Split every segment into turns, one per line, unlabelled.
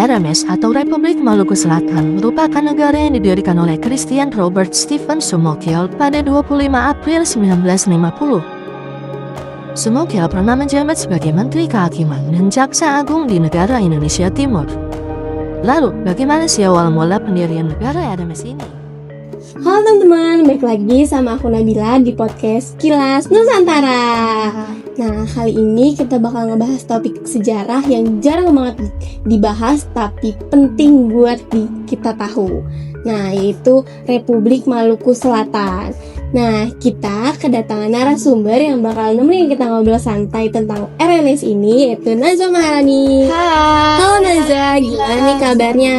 RMS atau Republik Maluku Selatan merupakan negara yang didirikan oleh Christian Robert Stephen Sumokiel pada 25 April 1950. Sumokiel pernah menjabat sebagai Menteri Kehakiman dan Jaksa Agung di negara Indonesia Timur. Lalu, bagaimana sih awal mula pendirian negara RMS ini?
Halo teman-teman, balik lagi sama aku Nabila di podcast Kilas Nusantara. Nah, kali ini kita bakal ngebahas topik sejarah yang jarang banget dibahas tapi penting buat kita tahu. Nah, yaitu Republik Maluku Selatan. Nah, kita kedatangan narasumber yang bakal nemenin kita ngobrol santai tentang RMS ini, yaitu Najwa Maharani.
Hai.
Halo Najwa, gimana nih kabarnya?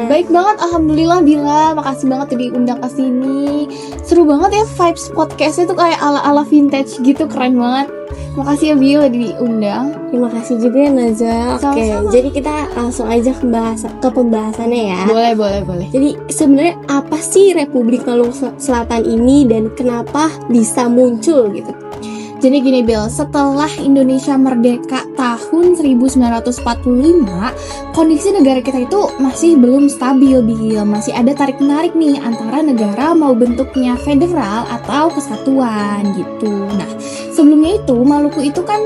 Baik banget, alhamdulillah Bila. Makasih banget udah diundang ke sini. Seru banget ya vibes podcastnya tuh kayak ala-ala vintage gitu, keren banget. Makasih ya Bila diundang.
Terima kasih juga ya Najwa. Oke,
Sama-sama.
jadi kita langsung aja ke pembahasannya ya.
Boleh.
Jadi sebenarnya apa sih Republik Maluku Selatan ini dan kenapa bisa muncul gitu?
Jadi gini Bil, setelah Indonesia merdeka tahun 1945, kondisi negara kita itu masih belum stabil Bil. Masih ada tarik-menarik nih antara negara mau bentuknya federal atau kesatuan gitu. Nah, sebelumnya itu Maluku itu kan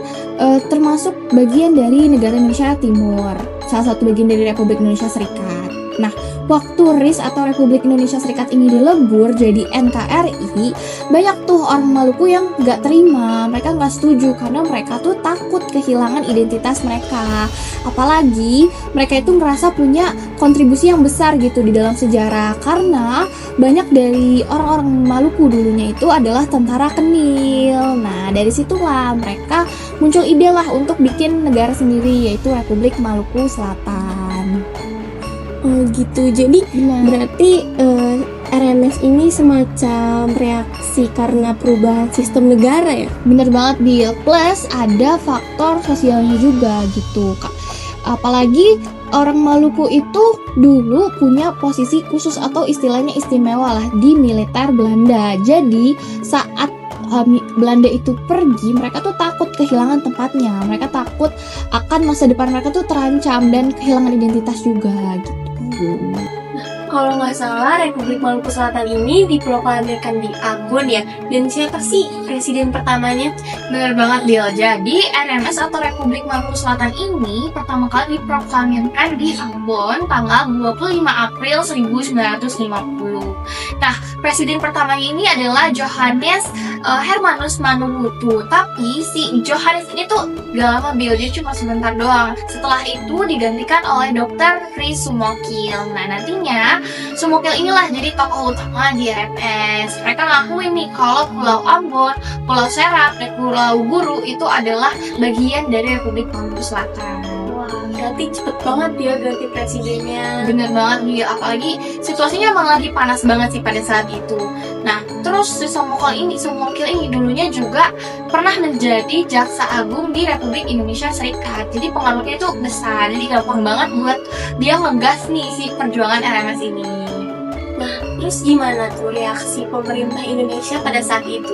termasuk bagian dari negara Indonesia Timur, salah satu bagian dari Republik Indonesia Serikat. Nah, waktu RIS atau Republik Indonesia Serikat ini dilebur jadi NKRI, banyak tuh orang Maluku yang gak terima, mereka gak setuju karena mereka tuh takut kehilangan identitas mereka. Apalagi mereka itu merasa punya kontribusi yang besar gitu di dalam sejarah, karena banyak dari orang-orang Maluku dulunya itu adalah tentara Kenil. Nah, dari situlah mereka muncul ide lah untuk bikin negara sendiri, yaitu Republik Maluku Selatan.
Oh gitu, jadi berarti RMS ini semacam reaksi karena perubahan sistem negara ya?
Bener banget Bill, plus ada faktor sosialnya juga gitu Kak. Apalagi orang Maluku itu dulu punya posisi khusus atau istilahnya istimewa lah di militer Belanda. Jadi saat Belanda itu pergi, mereka tuh takut kehilangan tempatnya. Mereka takut akan masa depan mereka tuh terancam dan kehilangan identitas juga gitu.
Kalau nggak salah, Republik Maluku Selatan ini diproklamirkan di Ambon ya. Dan siapa sih presiden pertamanya?
Bener banget Bil, jadi RMS atau Republik Maluku Selatan ini pertama kali diproklamirkan di Ambon tanggal 25 April 1950. Nah, presiden pertama ini adalah Johannes Hermanus Manunkutu. Tapi si Johannes ini tuh gak lama Bil, dia cuma sebentar doang. Setelah itu digantikan oleh Dr. Chris Sumokiel. Nah, nantinya Sumokiel inilah jadi tokoh utama di RMS. Mereka ngakuin nih kalau Pulau Ambon, Pulau Serap, dan Pulau Buru itu adalah bagian dari Republik Maluku Selatan.
Wah, berarti cepet banget ya ganti presidennya.
Bener banget nih, apalagi situasinya emang lagi panas banget sih pada saat itu. Nah, terus si Sumokiel ini dulunya juga pernah menjadi Jaksa Agung di Republik Indonesia Serikat. Jadi pengaruhnya itu besar, jadi gampang banget buat dia ngegas nih si perjuangan RMS ini.
Nah, terus gimana tuh reaksi pemerintah Indonesia pada saat itu?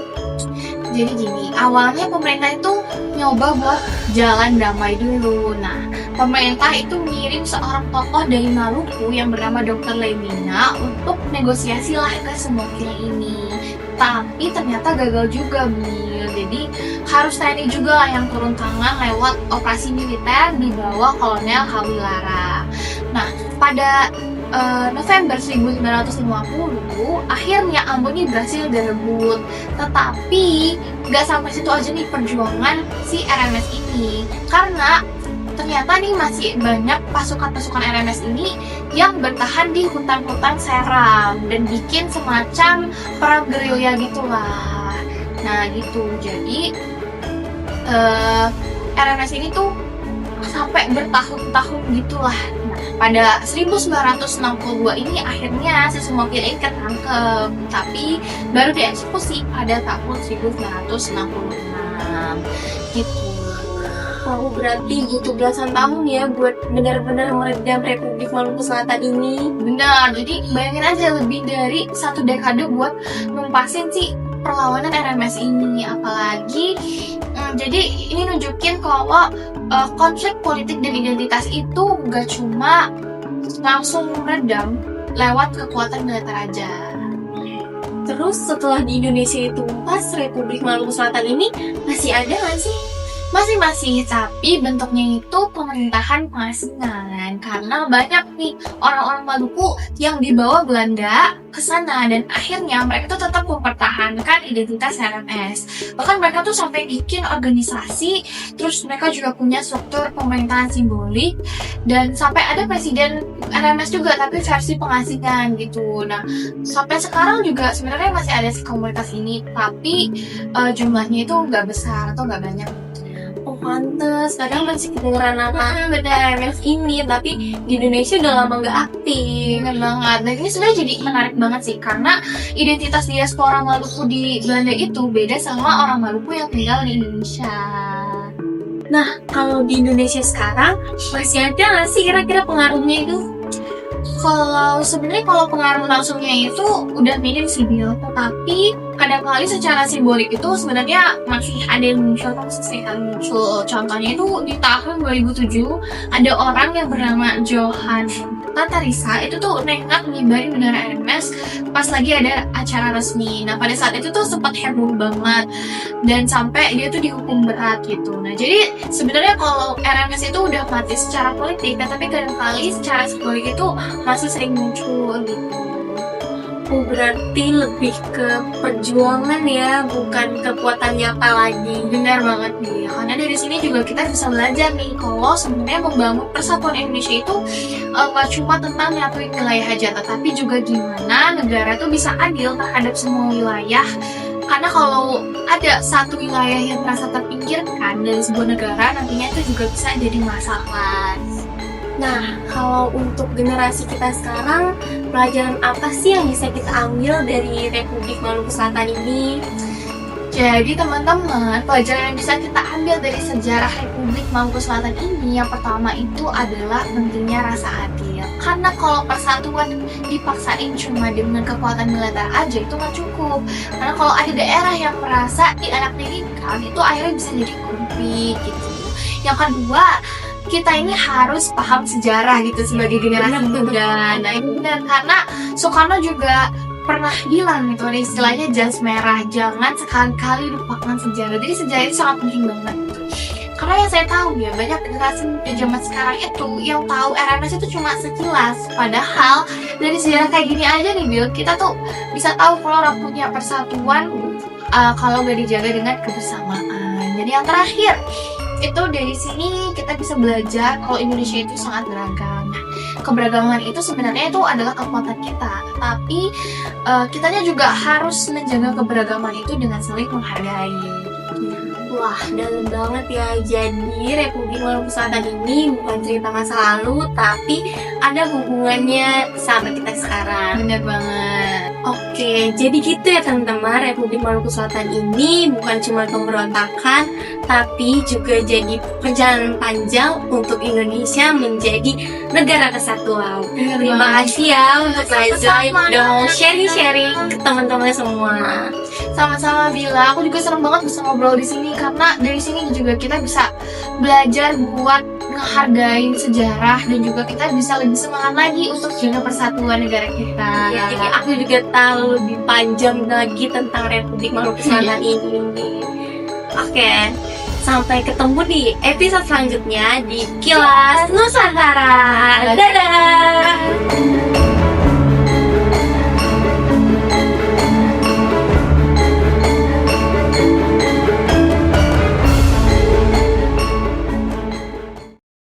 Jadi gini, awalnya pemerintah itu nyoba buat jalan damai dulu. Nah, pemerintah itu ngirim seorang tokoh dari Maluku yang bernama Dr. Lemina untuk negosiasi lah ke Sumokiel ini. Tapi ternyata gagal juga, Bil. Jadi harus TNI juga lah yang turun tangan lewat operasi militer di bawah Kolonel Hawilara. Nah, pada November 1950 akhirnya Ambon ini berhasil direbut. Tetapi gak sampai situ aja nih perjuangan si RMS ini, karena ternyata nih masih banyak pasukan-pasukan RMS ini yang bertahan di hutan-hutan Seram dan bikin semacam perang gerilya gitulah. Nah gitu, jadi RMS ini tuh sampai bertahun-tahun gitulah. Nah, pada 1962 ini akhirnya si Sumokiel ini ketangkep, tapi baru dieksekusi pada tahun 1966 gitu.
Wow, berarti butuh belasan tahun ya buat benar-benar meredam Republik Maluku Selatan ini.
Benar, jadi bayangin aja lebih dari 1 dekade buat numpasin si perlawanan RMS ini. Apalagi jadi ini nunjukin kalau konflik politik dan identitas itu gak cuma langsung redam lewat kekuatan militer aja.
Terus setelah di Indonesia itu pas Republik Maluku Selatan ini masih ada nggak sih?
Masih, tapi bentuknya itu pemerintahan pengasingan karena banyak nih orang-orang Maluku yang dibawa Belanda ke sana dan akhirnya mereka tuh tetap mempertahankan identitas RMS. Bahkan mereka tuh sampai bikin organisasi, terus mereka juga punya struktur pemerintahan simbolik dan sampai ada presiden RMS juga tapi versi pengasingan gitu. Nah, sampai sekarang juga sebenarnya masih ada komunitas ini, tapi jumlahnya itu nggak besar atau nggak banyak.
Oh pantes, kadang masih kedengeran nama beda RMS ini, tapi di Indonesia udah lama nggak aktif.
Bener banget. Dan ini sebenarnya jadi menarik banget sih karena identitas diaspora Maluku di Belanda itu beda sama orang Maluku yang tinggal di Indonesia.
Nah, kalau di Indonesia sekarang masih ada nggak sih kira-kira pengaruhnya itu?
Kalau pengaruh langsungnya itu udah minim sih Bill, tetapi kadang-kali secara simbolik itu sebenarnya masih ada yang muncul. Contohnya itu di tahun 2007 ada orang yang bernama Johan Tatarisa itu tuh nekat ngibarin bendera RMS pas lagi ada acara resmi. Nah pada saat itu tuh sempat heboh banget dan sampai dia tuh dihukum berat gitu. Nah jadi sebenarnya kalau RMS itu udah mati secara politik, tapi kadang-kali secara simbolik itu masih sering muncul gitu.
Oh, berarti lebih ke perjuangan ya, bukan kekuatan nyata lagi.
Benar banget nih, karena dari sini juga kita bisa belajar nih kalau sebenarnya membangun persatuan Indonesia itu gak cuma tentang nyatuin wilayah aja, tetapi juga gimana negara tuh bisa adil terhadap semua wilayah. Karena kalau ada satu wilayah yang merasa terpinggirkan dari sebuah negara, nantinya itu juga bisa jadi masalah.
Nah, kalau untuk generasi kita sekarang, pelajaran apa sih yang bisa kita ambil dari Republik Maluku Selatan ini?
Jadi teman-teman, pelajaran yang bisa kita ambil dari sejarah Republik Maluku Selatan ini yang pertama itu adalah pentingnya rasa adil. Karena kalau persatuan dipaksain cuma dengan kekuatan militer aja itu nggak cukup. Karena kalau ada daerah yang merasa dianak-dirikan itu akhirnya bisa jadi konflik gitu. Yang kedua, kita ini harus paham sejarah gitu sebagai generasi muda. Nah ini benar karena Soekarno juga pernah bilang gitu, ada istilahnya jas merah, jangan sekali-kali lupakan sejarah. Jadi sejarah itu sangat penting banget gitu. Karena yang saya tahu ya, banyak generasi muda zaman sekarang itu yang tahu RMS itu cuma sekilas. Padahal dari sejarah kayak gini aja nih Bill, kita tuh bisa tahu kalau orang punya persatuan kalau nggak dijaga dengan kebersamaan. Jadi yang terakhir, itu dari sini kita bisa belajar kalau Indonesia itu sangat beragam. Nah, keberagaman itu sebenarnya itu adalah kekuatan kita, tapi kitanya juga harus menjaga keberagaman itu dengan saling menghargai.
Wah, dalam banget ya. Jadi Republik Maluku Selatan ini bukan cerita masa lalu, tapi ada hubungannya sama kita sekarang.
Bener banget.
Oke, jadi gitu ya teman-teman, Republik Maluku Selatan ini bukan cuma pemberontakan, tapi juga jadi perjalanan panjang untuk Indonesia menjadi negara kesatuan. Terima kasih ya untuk Raza yang udah mau sharing-sharing ke teman-teman semua.
Sama-sama Bila, aku juga senang banget bisa ngobrol di sini karena dari sini juga kita bisa belajar buat ngehargain sejarah dan juga kita bisa lebih semangat lagi untuk jaga persatuan negara kita.
Ya, jadi aku juga tahu lebih panjang lagi tentang Republik Maluku Selatan ini. Oke, sampai ketemu di episode selanjutnya di Kilas Nusantara. Dadah!